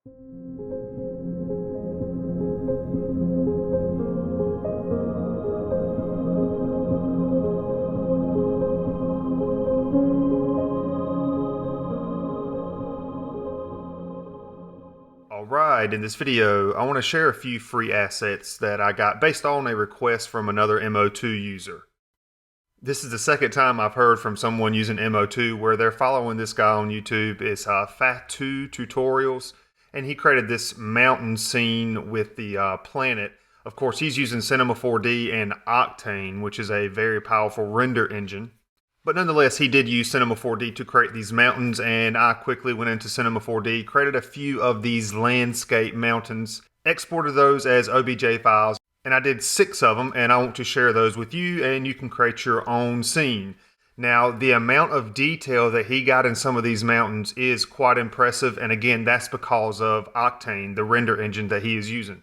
Alright, in this video, I want to share a few free assets that I got based on a request from another MO2 user. This is the second time I've heard from someone using MO2 where they're following this guy on YouTube. It's Fat2 Tutorials, and he created this mountain scene with the planet. Of course, he's using Cinema 4D and Octane, which is a very powerful render engine. But nonetheless, he did use Cinema 4D to create these mountains, and I quickly went into Cinema 4D, created a few of these landscape mountains, exported those as OBJ files, and I did 6 of them, and I want to share those with you, and you can create your own scene. Now, the amount of detail that he got in some of these mountains is quite impressive, and again, that's because of Octane, the render engine that he is using.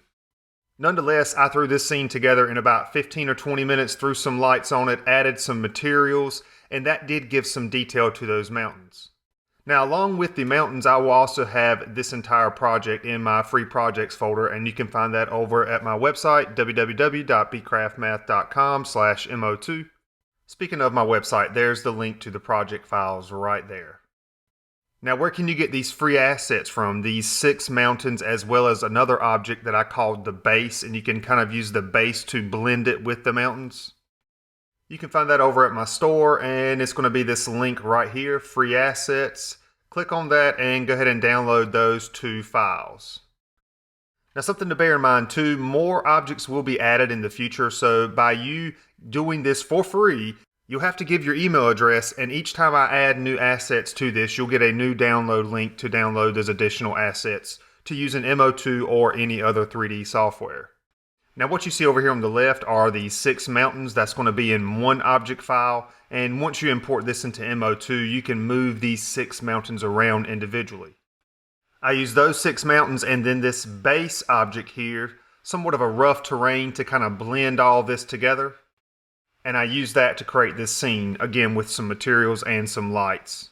Nonetheless, I threw this scene together in about 15 or 20 minutes, threw some lights on it, added some materials, and that did give some detail to those mountains. Now, along with the mountains, I will also have this entire project in my free projects folder, and you can find that over at my website, www.bcraftmath.com/mo2. Speaking of my website, there's the link to the project files right there. Now, where can you get these free assets from? These 6 mountains, as well as another object that I called the base, and you can kind of use the base to blend it with the mountains. You can find that over at my store, and it's going to be this link right here, free assets. Click on that and go ahead and download those 2 files. Now, something to bear in mind too, more objects will be added in the future, so by you doing this for free, you'll have to give your email address, and each time I add new assets to this, you'll get a new download link to download those additional assets to use in MO2 or any other 3D software. Now, what you see over here on the left are the 6 mountains. That's going to be in one object file, and once you import this into MO2, you can move these 6 mountains around individually. I use those 6 mountains and then this base object here, somewhat of a rough terrain to kind of blend all this together. And I use that to create this scene, again with some materials and some lights.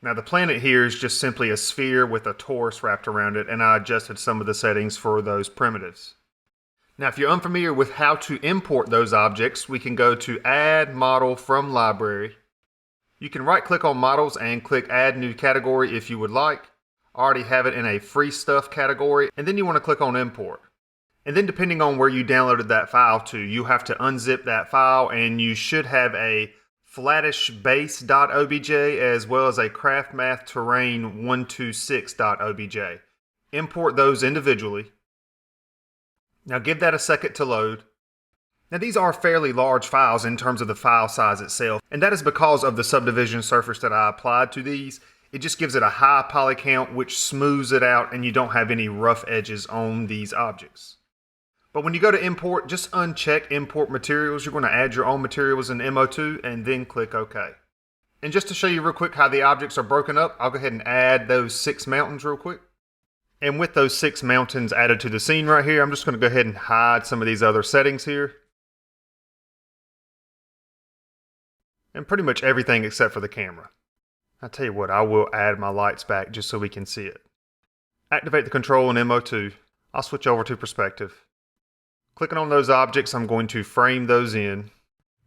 Now, the planet here is just simply a sphere with a torus wrapped around it, and I adjusted some of the settings for those primitives. Now, if you're unfamiliar with how to import those objects, we can go to Add Model from Library. You can right-click on Models and click Add New Category if you would like. I already have it in a Free Stuff category, and then you want to click on Import. And then depending on where you downloaded that file to, you have to unzip that file, and you should have a flattish base.obj as well as a craftmath terrain 126.obj. Import those individually. Now give that a second to load. Now these are fairly large files in terms of the file size itself, and that is because of the subdivision surface that I applied to these. It just gives it a high poly count, which smooths it out, and you don't have any rough edges on these objects. But when you go to import, just uncheck import materials. You're going to add your own materials in MO2 and then click OK. And just to show you real quick how the objects are broken up, I'll go ahead and add those 6 mountains real quick. And with those 6 mountains added to the scene right here, I'm just going to go ahead and hide some of these other settings here. And pretty much everything except for the camera. I'll tell you what, I will add my lights back just so we can see it. Activate the control in MO2. I'll switch over to perspective. Clicking on those objects, I'm going to frame those in.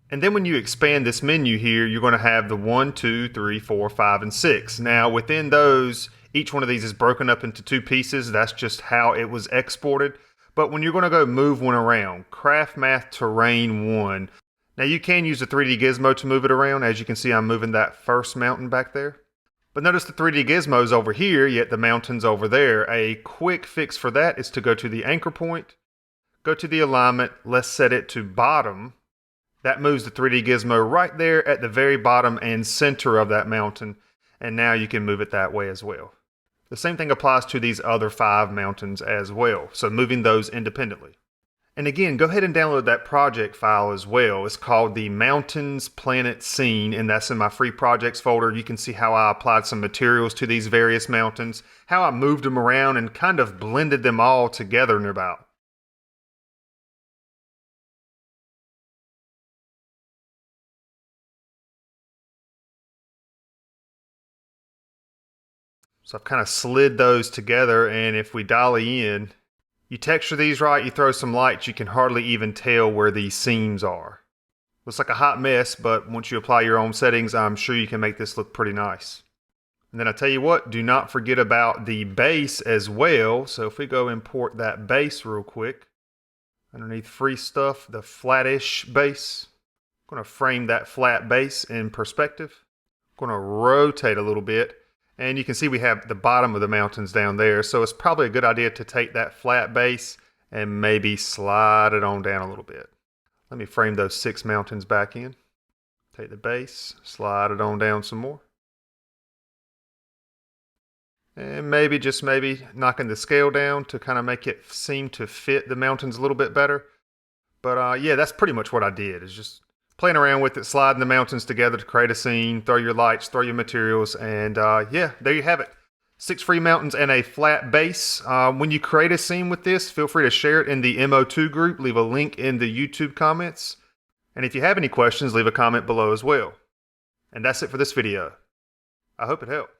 And then when you expand this menu here, you're going to have the 1, 2, 3, 4, 5, and 6. Now within those, each one of these is broken up into 2 pieces. That's just how it was exported. But when you're going to go move one around, craftmath terrain 1. Now you can use the 3D gizmo to move it around. As you can see, I'm moving that first mountain back there. But notice the 3D gizmo's over here, yet the mountain's over there. A quick fix for that is to go to the anchor point, go to the alignment, let's set it to bottom. That moves the 3D gizmo right there at the very bottom and center of that mountain. And now you can move it that way as well. The same thing applies to these other 5 mountains as well, so moving those independently. And again, go ahead and download that project file as well. It's called the Mountains Planet Scene, and that's in my free projects folder. You can see how I applied some materials to these various mountains, how I moved them around and kind of blended them all together nearby. So I've kind of slid those together, and if we dolly in, you texture these right, you throw some lights, you can hardly even tell where these seams are. Looks like a hot mess, but once you apply your own settings, I'm sure you can make this look pretty nice. And then I tell you what, do not forget about the base as well. So if we go import that base real quick, underneath free stuff, the flattish base, I'm going to frame that flat base in perspective. I'm going to rotate a little bit, and you can see we have the bottom of the mountains down there. So it's probably a good idea to take that flat base and maybe slide it on down a little bit. Let me frame those 6 mountains back in. Take the base, slide it on down some more. And maybe, just maybe, knocking the scale down to kind of make it seem to fit the mountains a little bit better. But yeah, that's pretty much what I did, is just playing around with it, sliding the mountains together to create a scene, throw your lights, throw your materials, and yeah, there you have it. 6 free mountains and a flat base. When you create a scene with this, feel free to share it in the MO2 group. Leave a link in the YouTube comments. And if you have any questions, leave a comment below as well. And that's it for this video. I hope it helped.